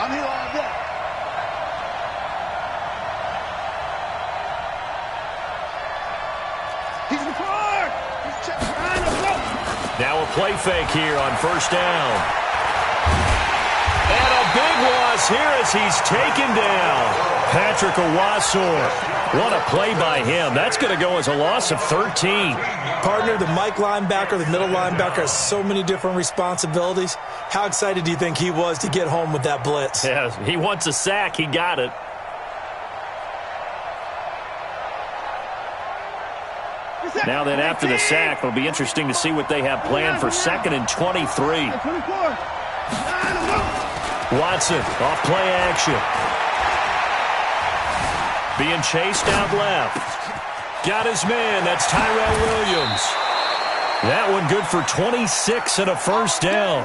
I'm here all day. He's in the car. He's trying to go. Now a play fake here on first down. And a big loss here as he's taken down. Patrick Owasor. What a play by him. That's going to go as a loss of 13. Partner, the Mike linebacker, the middle linebacker has so many different responsibilities. How excited do you think he was to get home with that blitz? Yeah, he wants a sack. He got it. Now then, after the sack, it'll be interesting to see what they have planned for 2nd and 23. Watson, off play action. Being chased out left. Got his man. That's Tyrell Williams. That one good for 26 and a first down.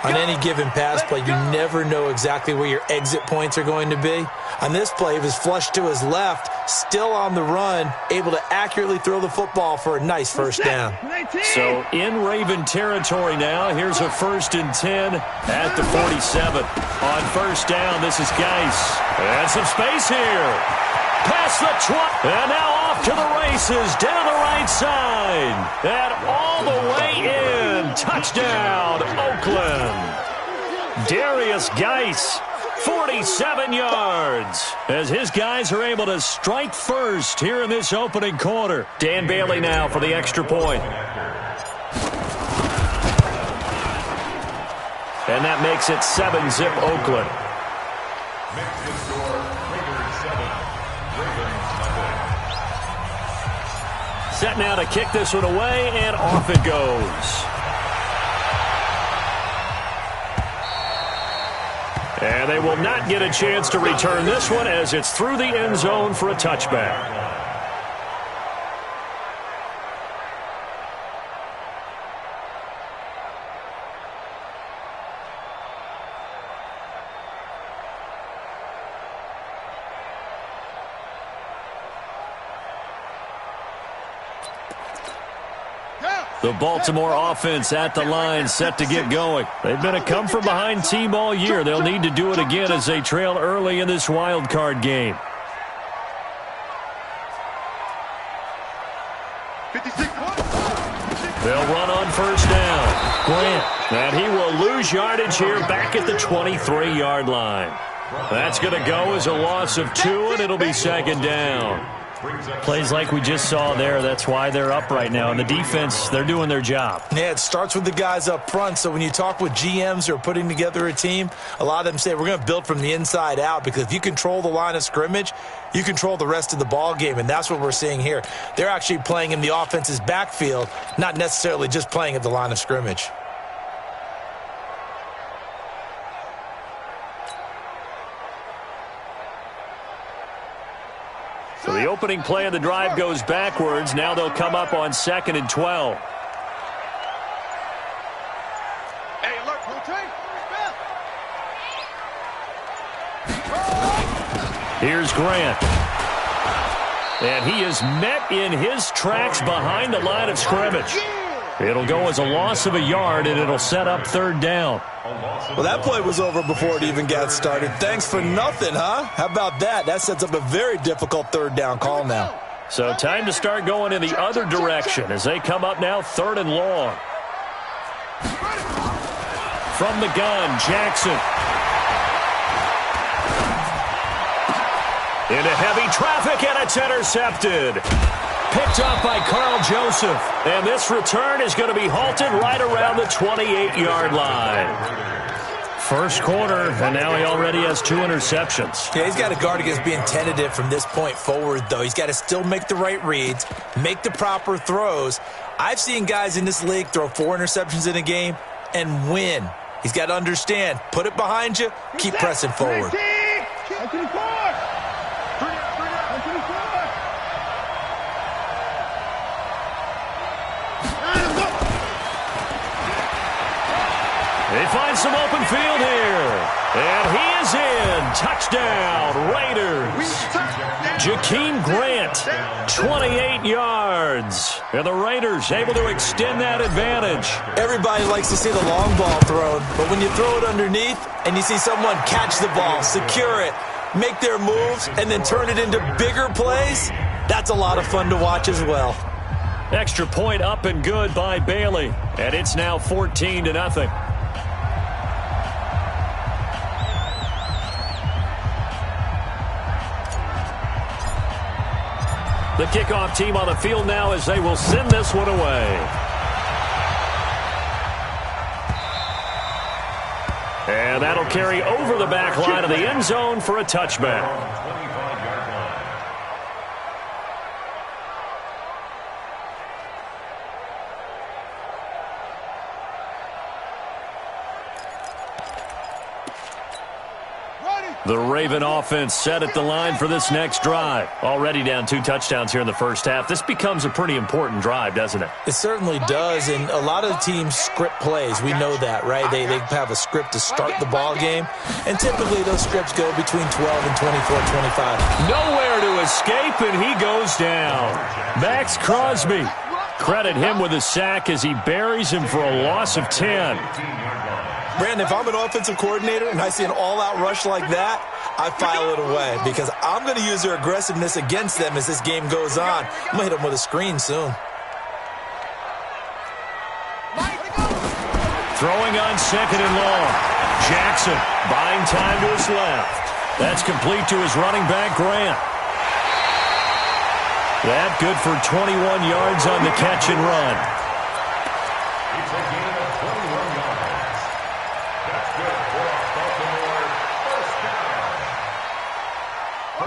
On any given pass play, you never know exactly where your exit points are going to be. On this play, he was flushed to his left, still on the run, able to accurately throw the football for a nice first down. So in Raven territory now, here's a 1st and 10 at the 47. On first down, this is Geis. And some space here. Past the 20. And now off to the races down the right side. And all the way in. Touchdown, Oakland. Darius Geis. 47 yards as his guys are able to strike first here in this opening quarter. Dan Bailey now for the extra point. And that makes it 7-zip Oakland. Set now to kick this one away, and off it goes. And they will not get a chance to return this one as it's through the end zone for a touchback. The Baltimore offense at the line, set to get going. They've been a come-from-behind team all year. They'll need to do it again as they trail early in this wild card game. 56 points. They'll run on first down. Grant, and he will lose yardage here back at the 23-yard line. That's going to go as a loss of 2, and it'll be 2nd down. Plays like we just saw there. That's why they're up right now. And the defense, they're doing their job. Yeah, it starts with the guys up front. So when you talk with GMs who are putting together a team, a lot of them say we're going to build from the inside out, because if you control the line of scrimmage, you control the rest of the ball game. And that's what we're seeing here. They're actually playing in the offense's backfield, not necessarily just playing at the line of scrimmage. So the opening play of the drive goes backwards. Now they'll come up on 2nd and 12. Hey, alert, rotate. Here's Grant. And he is met in his tracks behind the line of scrimmage. It'll go as a loss of a yard, and it'll set up 3rd down. Well, that play was over before it even got started. Thanks for nothing, huh? How about that? That sets up a very difficult 3rd down call now. So time to start going in the other direction as they come up now 3rd and long. From the gun, Jackson. Into heavy traffic, and it's intercepted. Picked up by Carl Joseph. And this return is going to be halted right around the 28-yard line. First quarter, and now he already has 2 interceptions. Yeah, he's got to guard against being tentative from this point forward, though. He's got to still make the right reads, make the proper throws. I've seen guys in this league throw 4 interceptions in a game and win. He's got to understand, put it behind you, keep pressing forward. They find some open field here. And he is in. Touchdown, Raiders. Jakeem Grant, 28 yards. And the Raiders able to extend that advantage. Everybody likes to see the long ball thrown, but when you throw it underneath and you see someone catch the ball, secure it, make their moves, and then turn it into bigger plays, that's a lot of fun to watch as well. Extra point up and good by Bailey. And it's now 14-0. The kickoff team on the field now as they will send this one away. And that'll carry over the back line of the end zone for a touchback. The Raven offense set at the line for this next drive. Already down 2 touchdowns here in the first half. This becomes a pretty important drive, doesn't it? It certainly does, and a lot of teams script plays. We know that, right? They have a script to start the ball game, and typically those scripts go between 12 and 24, 25. Nowhere to escape, and he goes down. Max Crosby. Credit him with a sack as he buries him for a loss of 10. Brandon, if I'm an offensive coordinator and I see an all-out rush like that, I file it away because I'm going to use their aggressiveness against them as this game goes on. I'm going to hit them with a screen soon. Throwing on 2nd and long. Jackson buying time to his left. That's complete to his running back, Grant. That good for 21 yards on the catch and run. It's a gain of 21 yards. That's good for a Baltimore first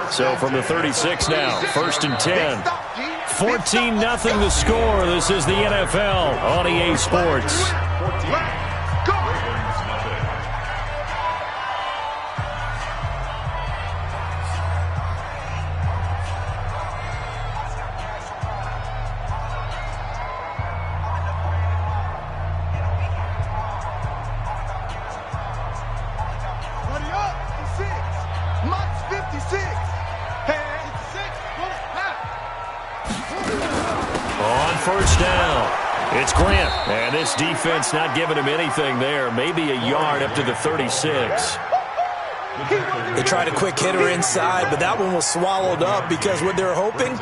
down. So from the 36 now, 1st and 10. 14-0 the score. This is the NFL on EA Sports. First down. It's Grant. And this defense not giving him anything there. Maybe a yard up to the 36. They tried a quick hitter inside, but that one was swallowed up because what they're hoping,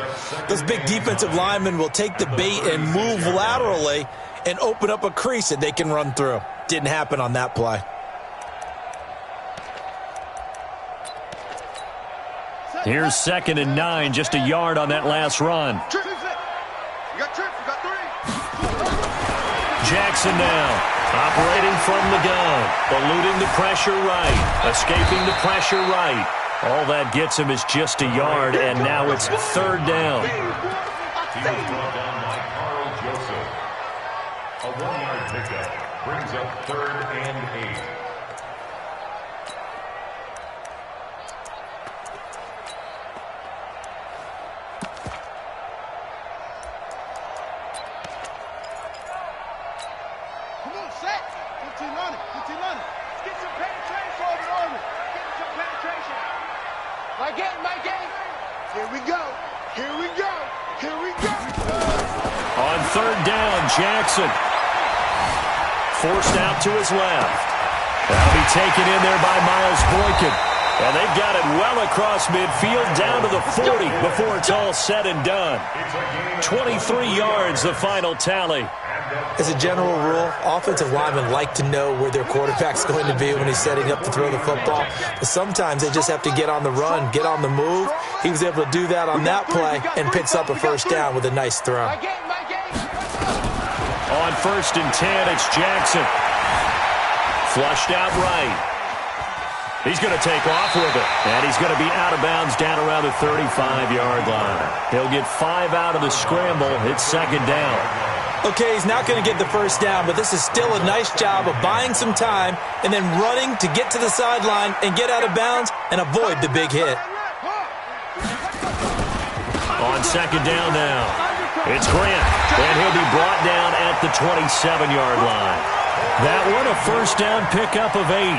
those big defensive linemen will take the bait and move laterally and open up a crease that they can run through. Didn't happen on that play. Here's 2nd and 9, just a yard on that last run. Jackson now, operating from the gun, eluding the pressure right, escaping the pressure right. All that gets him is just a yard, and now it's 3rd down. He was brought down by Carl Joseph. A 1-yard pickup brings up 3rd and 8. On 3rd down, Jackson. Forced out to his left. That'll be taken in there by Miles Boykin. And they've got it well across midfield down to the 40 before it's all said and done. 23 yards, the final tally. As a general rule, offensive linemen like to know where their quarterback's going to be when he's setting up to throw the football. But sometimes they just have to get on the run, get on the move. He was able to do that on that play and picks up a 1st down with a nice throw. On 1st and 10, it's Jackson. Flushed out right. He's going to take off with it. And he's going to be out of bounds down around the 35-yard line. He'll get 5 out of the scramble. It's 2nd down. Okay, he's not going to get the 1st down, but this is still a nice job of buying some time and then running to get to the sideline and get out of bounds and avoid the big hit. On 2nd down now, it's Grant, and he'll be brought down at the 27-yard line. That one, a 1st down pickup of 8.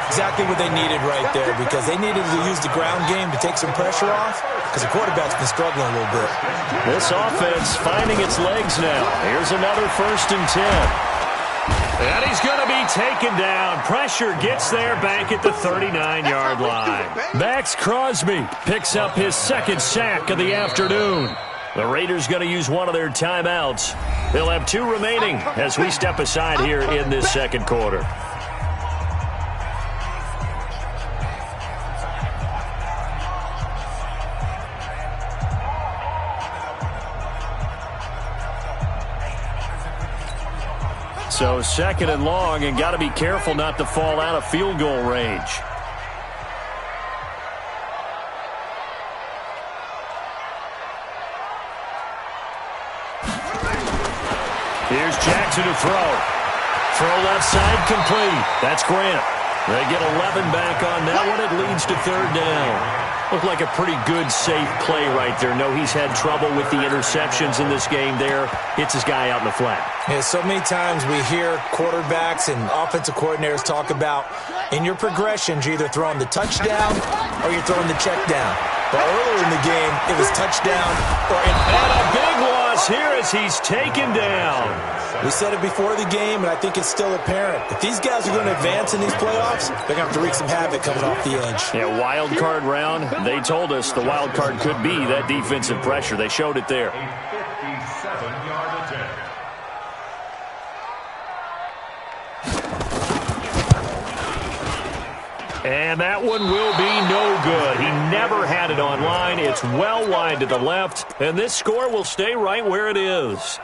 Exactly what they needed right there, because they needed to use the ground game to take some pressure off, because the quarterback's been struggling a little bit. This offense finding its legs now. Here's another 1st and 10. And he's going to be taken down. Pressure gets there back at the 39-yard line. Max Crosby picks up his 2nd sack of the afternoon. The Raiders going to use one of their timeouts. They'll have 2 remaining as we step aside here in this 2nd quarter. So 2nd and long, and got to be careful not to fall out of field goal range. Here's Jackson to throw. Throw left side complete. That's Grant. They get 11 back on that one. It leads to 3rd down. Looked like a pretty good, safe play right there. No, he's had trouble with the interceptions in this game there. Hits his guy out in the flat. Yeah, so many times we hear quarterbacks and offensive coordinators talk about in your progressions, you're either throwing the touchdown or you're throwing the check down. But earlier in the game, it was touchdown or in. And a big loss here as he's taken down. We said it before the game, and I think it's still apparent. If these guys are going to advance in these playoffs, they're going to have to wreak some havoc coming off the edge. Yeah, wild card round. They told us the wild card could be that defensive pressure. They showed it there. A 57-yard attempt. And that one will be no good. He never had it on line. It's well wide to the left, and this score will stay right where it is.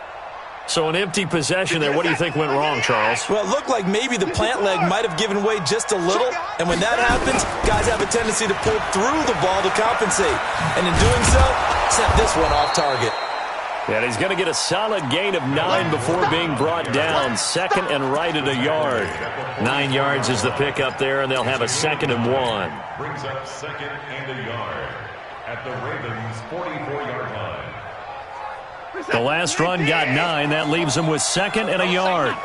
So an empty possession there. What do you think went wrong, Charles? Well, it looked like maybe the plant leg might have given way just a little, and when that happens, guys have a tendency to pull through the ball to compensate. And in doing so, set this one off target. And he's going to get a solid gain of 9 before being brought down. 2nd and right at a yard. 9 yards is the pickup there, and they'll have a 2nd and 1. Brings up 2nd and a yard at the Ravens' 44-yard line. The last run got 9. That leaves them with 2nd and a yard.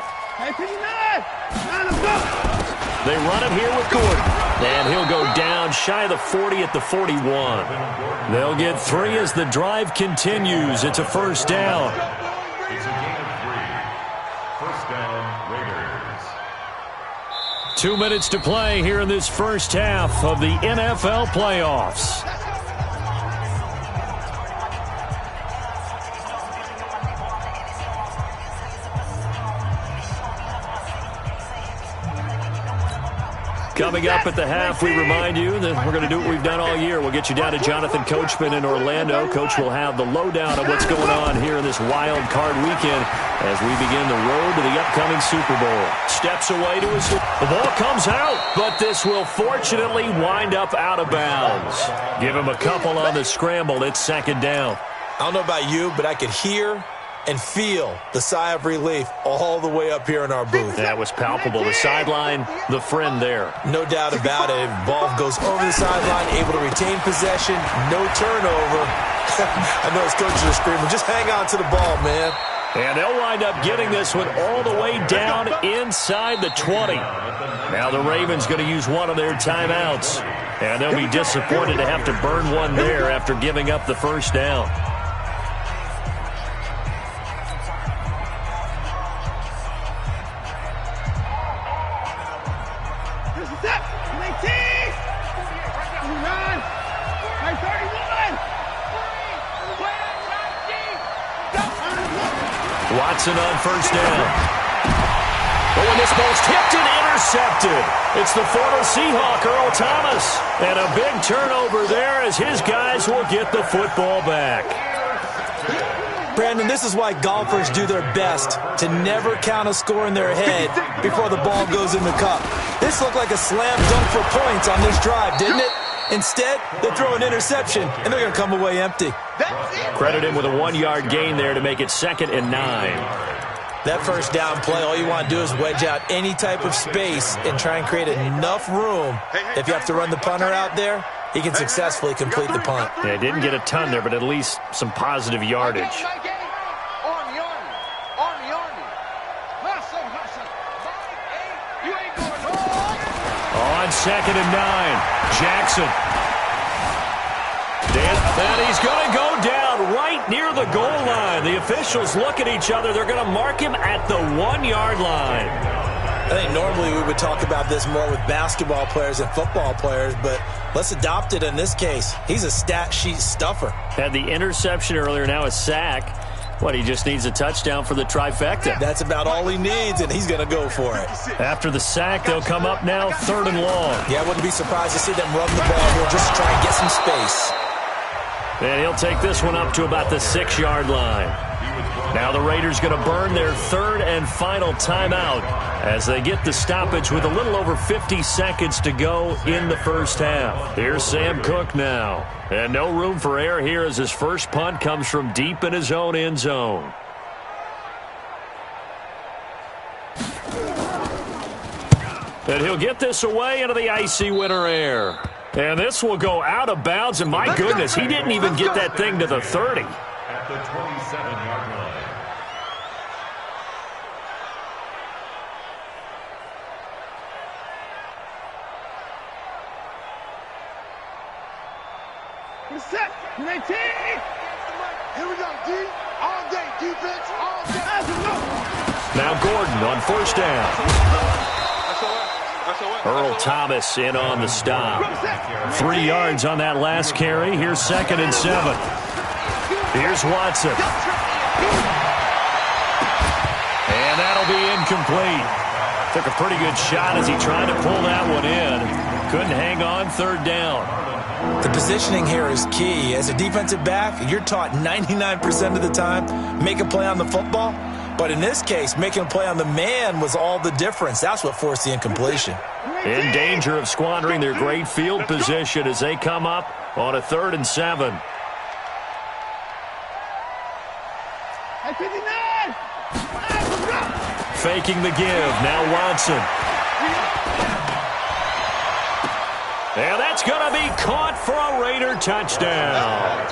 They run it here with Gordon. And he'll go down shy of the 40 at the 41. They'll get 3 as the drive continues. It's a 1st down. It's a gain of 3. 1st down, Raiders. 2 minutes to play here in this 1st half of the NFL playoffs. Coming up at the half, we remind you that we're going to do what we've done all year. We'll get you down to Jonathan Coachman in Orlando. Coach will have the lowdown of what's going on here in this wild card weekend as we begin the road to the upcoming Super Bowl. Steps away to his. The ball comes out, but this will fortunately wind up out of bounds. Give him a couple on the scramble. It's 2nd down. I don't know about you, but I could hear and feel the sigh of relief all the way up here in our booth. That was palpable. The sideline, the friend there. No doubt about it. Ball goes over the sideline, able to retain possession, no turnover. I know his coaches are screaming, just hang on to the ball, man. And they'll wind up getting this one all the way down inside the 20. Now the Ravens going to use one of their timeouts. And they'll be disappointed to have to burn one there after giving up the 1st down. Watson on 1st down. But when this ball's tipped and intercepted, it's the former Seahawk, Earl Thomas. And a big turnover there as his guys will get the football back. Brandon, this is why golfers do their best to never count a score in their head before the ball goes in the cup. This looked like a slam dunk for points on this drive, didn't it? Instead, they throw an interception, and they're going to come away empty. Credit him with a 1-yard gain there to make it 2nd and 9. That 1st down play, all you want to do is wedge out any type of space and try and create enough room. If you have to run the punter out there, he can successfully complete the punt. Yeah, didn't get a ton there, but at least some positive yardage. On 2nd and 9. Jackson. And he's going to go down right near the goal line. The officials look at each other. They're going to mark him at the 1-yard line. I think normally we would talk about this more with basketball players and football players, but let's adopt it in this case. He's a stat sheet stuffer. Had the interception earlier, now a sack. What, he just needs a touchdown for the trifecta. That's about all he needs, and he's going to go for it. After the sack, they'll come up now 3rd and long. Yeah, I wouldn't be surprised to see them run the ball here just to try and get some space. And he'll take this one up to about the 6-yard line. Now the Raiders going to burn their 3rd and final timeout as they get the stoppage with a little over 50 seconds to go in the first half. Here's Sam Cook now. And no room for error here as his first punt comes from deep in his own end zone. And he'll get this away into the icy winter air. And this will go out of bounds, and my goodness, he didn't even get that thing to the 30. At the 27-yard line. Set. 19. Here we go, D. All day. Defense, all day. Now Gordon on 1st down. Earl Thomas in on the stop. 3 yards on that last carry. Here's 2nd and 7. Here's Watson. And that'll be incomplete. Took a pretty good shot as he tried to pull that one in. Couldn't hang on 3rd down. The positioning here is key. As a defensive back, you're taught 99% of the time, make a play on the football. But in this case, making a play on the man was all the difference. That's what forced the incompletion. In danger of squandering their great field position as they come up on a 3rd and 7. Faking the give. Now Watson. And that's going to be caught for a Raider touchdown.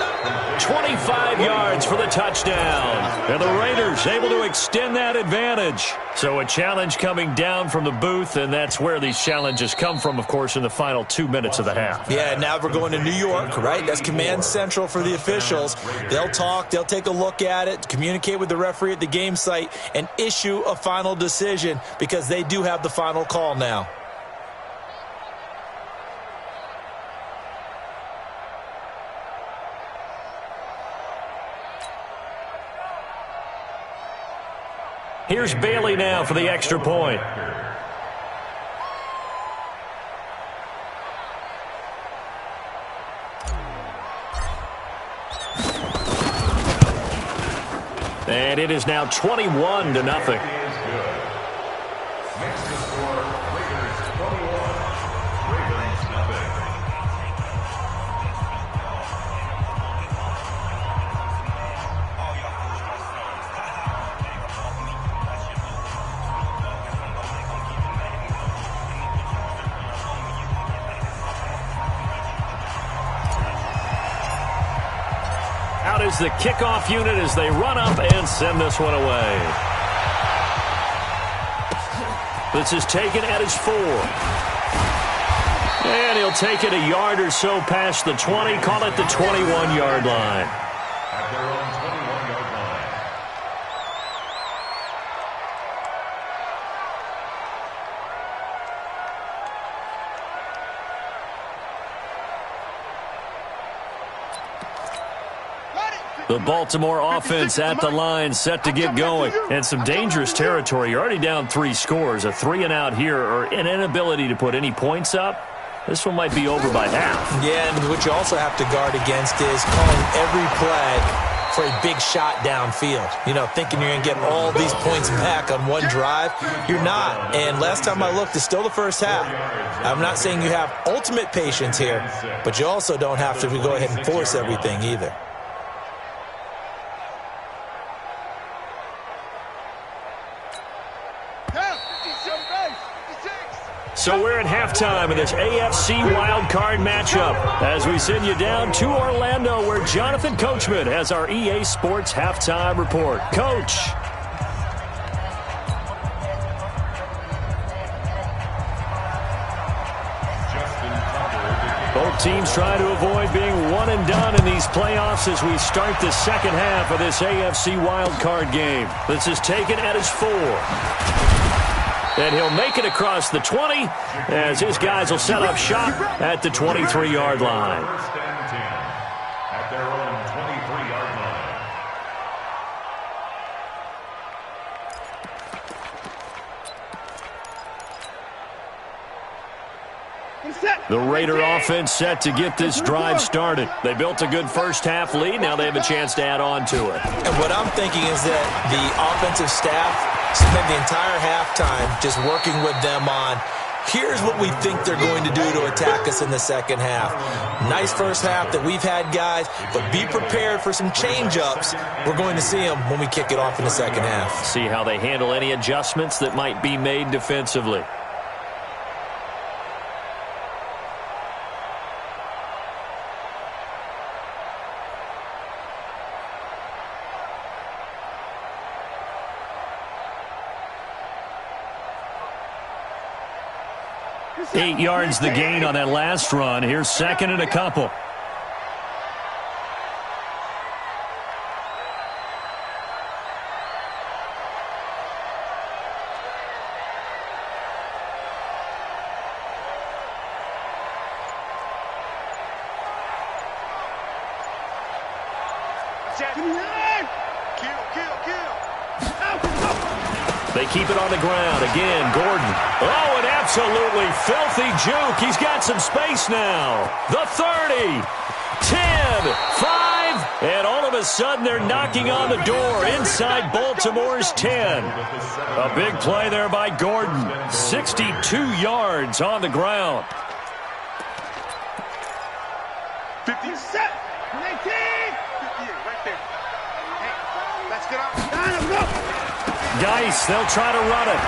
25 yards for the touchdown. And the Raiders able to extend that advantage. So a challenge coming down from the booth, and that's where these challenges come from, of course, in the final 2 minutes of the half. Yeah, now we're going to New York, right? That's command central for the officials. They'll talk, they'll take a look at it, communicate with the referee at the game site, and issue a final decision because they do have the final call now. Here's Bailey now for the extra point. And it is now 21-0. Next to score, Raiders 21, Ravens nothing. Out is the kickoff unit as they run up and send this one away. This is taken at his 4. And he'll take it a yard or so past the 20, call it the 21-yard line. At their own 21-yard line. The Baltimore offense at the line, set to get going. And some dangerous territory. You're already down 3 scores. A 3-and-out here, or an inability to put any points up. This one might be over by half. Yeah, and what you also have to guard against is calling every play for a big shot downfield. You know, thinking you're going to get all these points back on one drive. You're not. And last time I looked, it's still the first half. I'm not saying you have ultimate patience here, but you also don't have to go ahead and force everything either. So we're at halftime in this AFC wildcard matchup as we send you down to Orlando where Jonathan Coachman has our EA Sports halftime report. Coach. teams trying to avoid being one and done in these playoffs as we start the second half of this AFC wildcard game. This is taken at his 4. And he'll make it across the 20 as his guys will set up shop at the 23-yard line. First and 10 at their own 23-yard line. The Raider offense set to get this drive started. They built a good first-half lead. Now they have a chance to add on to it. And what I'm thinking is that the offensive staff spent the entire halftime just working with them on, here's what we think they're going to do to attack us in the second half. Nice first half that we've had, guys, but be prepared for some change-ups. We're going to see them when we kick it off in the second half. See how they handle any adjustments that might be made defensively. Eight yards the gain on that last run. Here's second and a couple. They keep it on the ground. Again, Gordon. Oh, an absolutely filthy juke. He's got some space now. The 30, 10, 5, and all of a sudden they're knocking on the door inside Baltimore's 10. A big play there by Gordon. 62 yards on the ground. 50 set. 19. 58 right there. Hey, let's get out. Geis, they'll try to run it.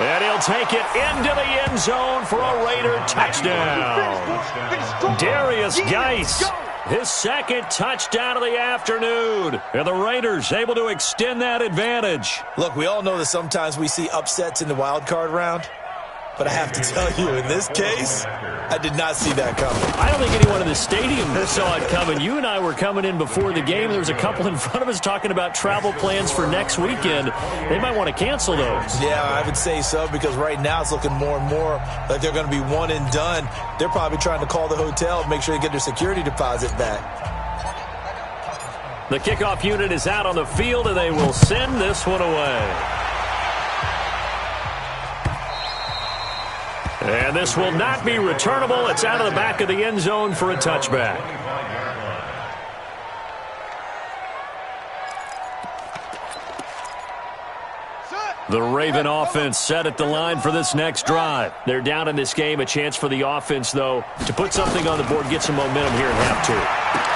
And he'll take it into the end zone for a Raider touchdown. Darius Geis, his second touchdown of the afternoon. And the Raiders able to extend that advantage. Look, we all know that sometimes we see upsets in the wild card round. But I have to tell you, in this case, I did not see that coming. I don't think anyone in the stadium saw it coming. You and I were coming in before the game. There was a couple in front of us talking about travel plans for next weekend. They might want to cancel those. Yeah, I would say so, because right now it's looking more and more like they're going to be one and done. They're probably trying to call the hotel and make sure they get their security deposit back. The kickoff unit is out on the field, and they will send this one away. And this will not be returnable. It's out of the back of the end zone for a touchback. The Raven offense set at the line for this next drive. They're down in this game. A chance for the offense, though, to put something on the board, get some momentum here in half 2.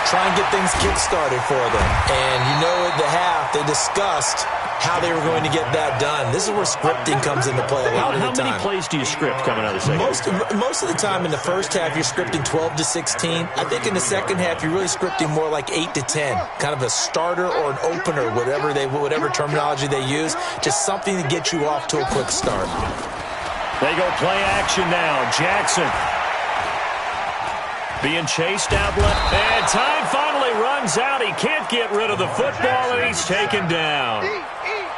Try and get things kick-started for them. And you know at the half, they discussed how they were going to get that done. This is where scripting comes into play a lot of the time. How many plays do you script coming out of the second? Most of the time in the first half, you're scripting 12 to 16. I think in the second half, you're really scripting more like 8 to 10. Kind of a starter or an opener, whatever terminology they use. Just something to get you off to a quick start. They go play action now. Jackson being chased out left. And time finally runs out. He can't get rid of the football, and he's taken down.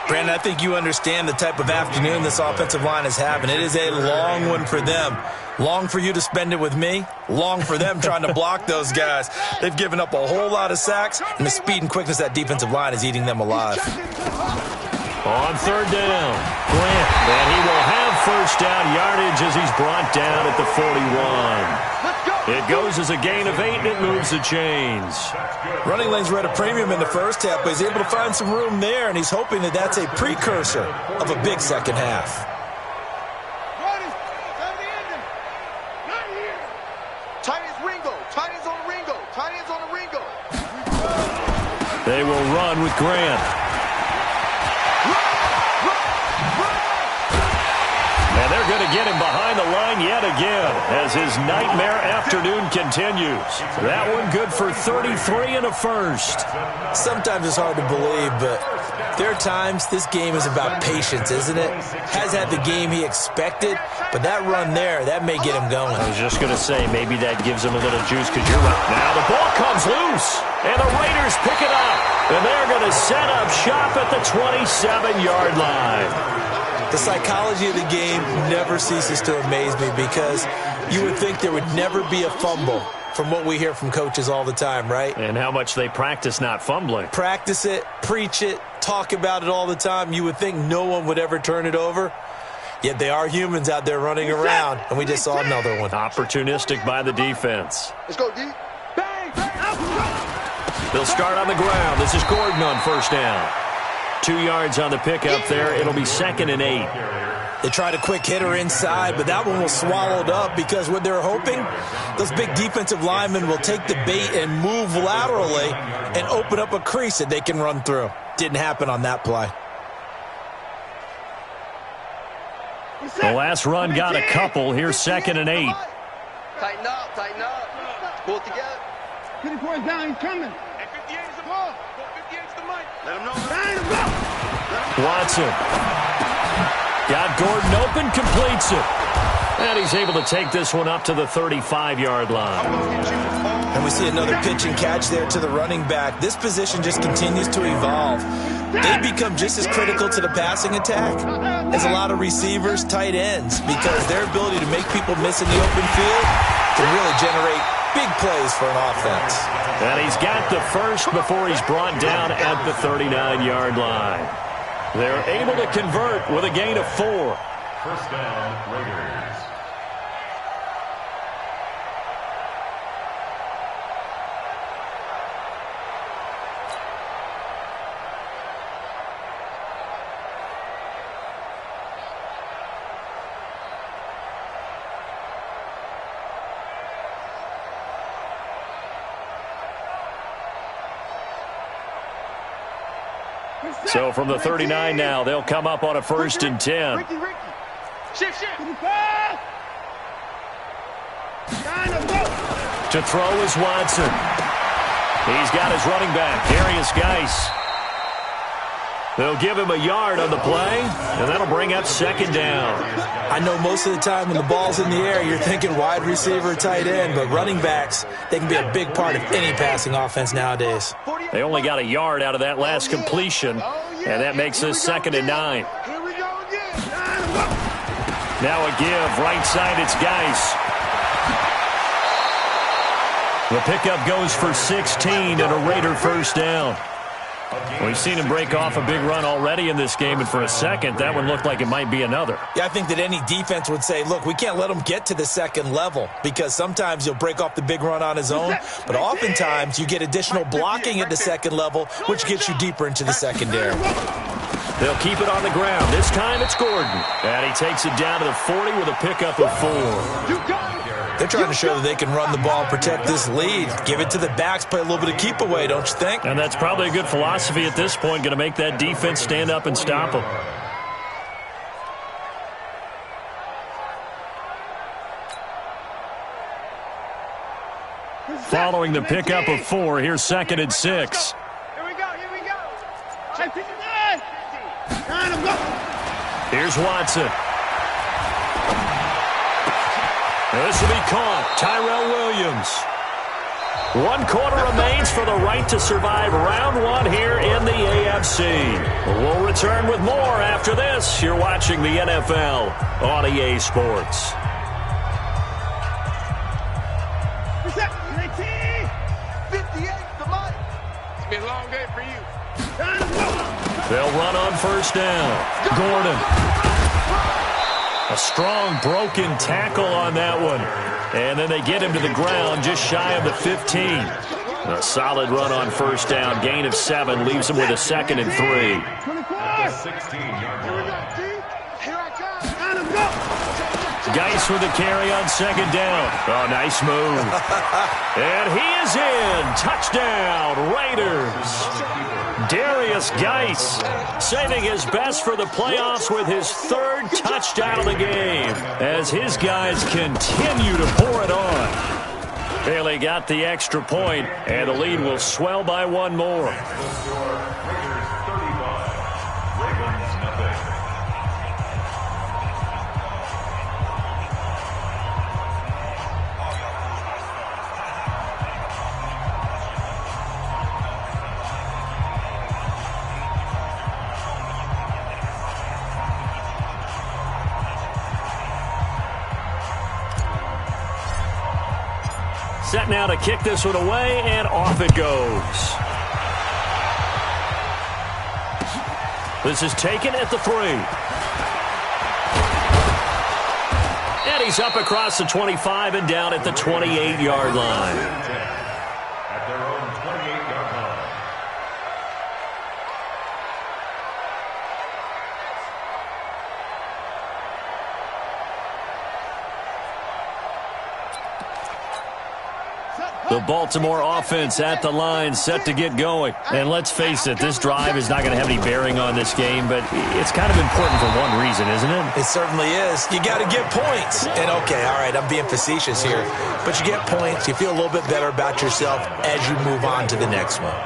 Brandon, I think you understand the type of afternoon this offensive line is having. It is a long one for them. Long for you to spend it with me. Long for them trying to block those guys. They've given up a whole lot of sacks, and the speed and quickness of that defensive line is eating them alive. On third down, Grant. And he will have first down yardage as he's brought down at the 41. It goes as a gain of 8, and it moves the chains. Running lanes were at a premium in the first half, but he's able to find some room there, and he's hoping that that's a precursor of a big second half. They will run with Grant. And they're going to get him behind the line yet again as his nightmare afternoon continues. That one good for 33 and a first. Sometimes it's hard to believe, but there are times this game is about patience, isn't it? Has had the game he expected, but that run there, that may get him going. I was just going to say, maybe that gives him a little juice because you're right. Now the ball comes loose, and the Raiders pick it up, and they're going to set up shop at the 27-yard line. The psychology of the game never ceases to amaze me because you would think there would never be a fumble from what we hear from coaches all the time, right? And how much they practice not fumbling. Practice it, preach it, talk about it all the time. You would think no one would ever turn it over. Yet they are humans out there running around, and we just saw another one. Opportunistic by the defense. Let's go, D. Bang, bang. They'll start on the ground. This is Gordon on first down. 2 yards on the pickup there. It'll be 2nd and 8. They tried a quick hitter inside, but that one was swallowed up because what they're hoping, those big defensive linemen will take the bait and move laterally and open up a crease that they can run through. Didn't happen on that play. The last run got a couple. Here's 2nd and 8. Tighten up, tighten up. Pull it together. 54 is down, he's coming. And 58 is the ball. 58 is the mic. Let him know. Watson. Got Gordon open, completes it. And he's able to take this one up to the 35-yard line. And we see another pitch and catch there to the running back. This position just continues to evolve. They become just as critical to the passing attack as a lot of receivers, tight ends, because their ability to make people miss in the open field can really generate big plays for an offense. And he's got the first before he's brought down at the 39-yard line. They're able to convert with a gain of 4. First down, Raiders. So from the 39 now, they'll come up on a 1st and 10. Ricky. Shift. To throw is Watson. He's got his running back, Darius Geis. They'll give him a yard on the play, and that'll bring up 2nd down. I know most of the time when the ball's in the air, you're thinking wide receiver, tight end, but running backs, they can be a big part of any passing offense nowadays. They only got a yard out of that last completion, and that makes this 2nd and 9. Here we go again. Now a give, right side, it's Geis. The pickup goes for 16 and a Raider first down. We've seen him break off a big run already in this game, and for a second, that one looked like it might be another. Yeah, I think that any defense would say, look, we can't let him get to the 2nd level because sometimes he'll break off the big run on his own, but oftentimes you get additional blocking at the 2nd level, which gets you deeper into the secondary. They'll keep it on the ground. This time it's Gordon, and he takes it down to the 40 with a pickup of 4. They're trying to show that they can run the ball and protect this lead. Give it to the backs, play a little bit of keep away, don't you think? And that's probably a good philosophy at this point, going to make that defense stand up and stop them. Following the pickup of 4, here's 2nd and 6. Here we go. Here's Watson. This will be caught. Tyrell Williams. 1 quarter remains for the right to survive round 1 here in the AFC. We'll return with more after this. You're watching the NFL on EA Sports. 58, the mic. It's been a long day for you. They'll run on first down. Gordon. A strong broken tackle on that one. And then they get him to the ground just shy of the 15. A solid run on first down. Gain of 7 leaves him with a 2nd and 3. 16-yard line. Geis with the carry on 2nd down. Oh, nice move. And he is in. Touchdown, Raiders. Darius Geis saving his best for the playoffs with his third touchdown of the game as his guys continue to pour it on. Bailey got the extra point, and the lead will swell by one more. Set now to kick this one away, and off it goes. This is taken at the 3. And he's up across the 25 and down at the 28-yard line. At their own 28-yard line. The Baltimore offense at the line, set to get going. And let's face it, this drive is not going to have any bearing on this game, but it's kind of important for one reason, isn't it? It certainly is. You got to get points. And, okay, all right, I'm being facetious here. But you get points, you feel a little bit better about yourself as you move on to the next one.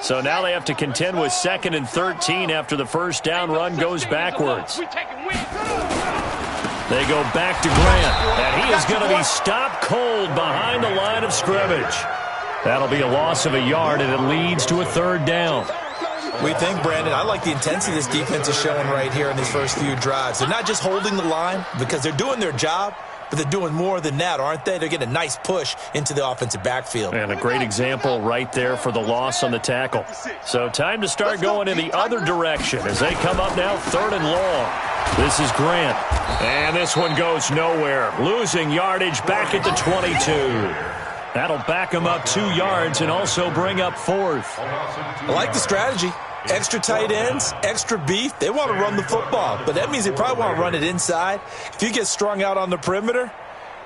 So now they have to contend with 2nd and 13 after the first down run goes backwards. They go back to Grant, and he is going to be stopped cold behind the line of scrimmage. That'll be a loss of a yard, and it leads to a 3rd down. We think, Brandon, I like the intensity this defense is showing right here in these first few drives. They're not just holding the line because they're doing their job, but they're doing more than that, aren't they? They're getting a nice push into the offensive backfield. And a great example right there for the loss on the tackle. So time to start going in the other direction as they come up now 3rd and long. This is Grant. And this one goes nowhere. Losing yardage back at the 22. That'll back him up 2 yards and also bring up 4th. I like the strategy. Extra tight ends, extra beef. They want to run the football, but that means they probably want to run it inside. If you get strung out on the perimeter,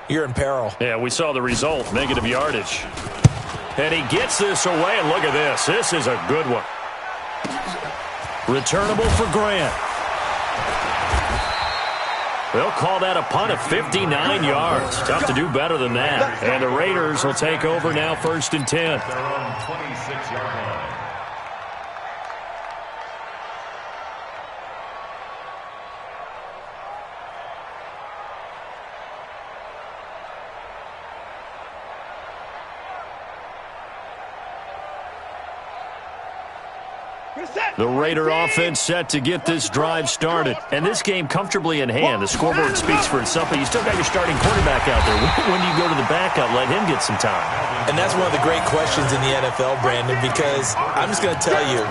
you're in peril. Yeah, we saw the result, negative yardage. And he gets this away, and look at this. This is a good one. Returnable for Grant. They'll call that a punt of 59 yards. Tough to do better than that. And the Raiders will take over now 1st and 10. Their own 26-yard line. The Raider offense set to get this drive started. And this game comfortably in hand. The scoreboard speaks for itself, but you still got your starting quarterback out there. When do you go to the backup, let him get some time? And that's one of the great questions in the NFL, Brandon, because I'm just going to tell you,